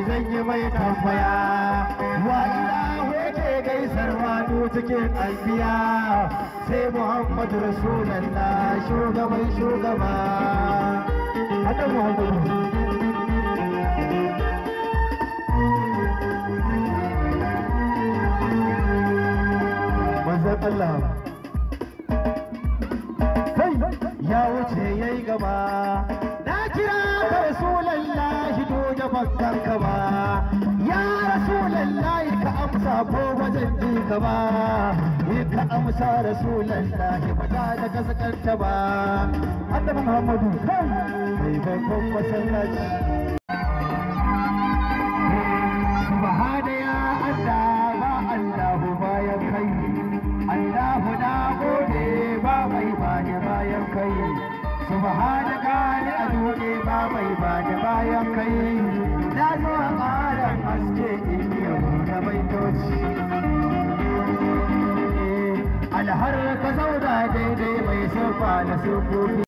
zan yi mai tambaya wa ilahu yake gaisarwa duk cikin albiya sai Muhammadu Rasulallah shugaban shugaba Annabi Muhammadu manzon Allah ya wuce yayi gaba na kira ka Rasulullahi doje bakkan ka ba ya Rasulullahi ka amsa ko wajen ji ka ba ka amsa Rasulullahi ba ta da kasakanta ba Annabi Muhammadu mai babban masallaci subhana ya Allah ba Allahu bayan kai Allahu na gode ba mai bani bayan kai subhanaka ni aduke ba mai bani bayan kai na zo a ƙaran haske in yau da baitoci alhar ka zauna daidai mai sufa na sufofi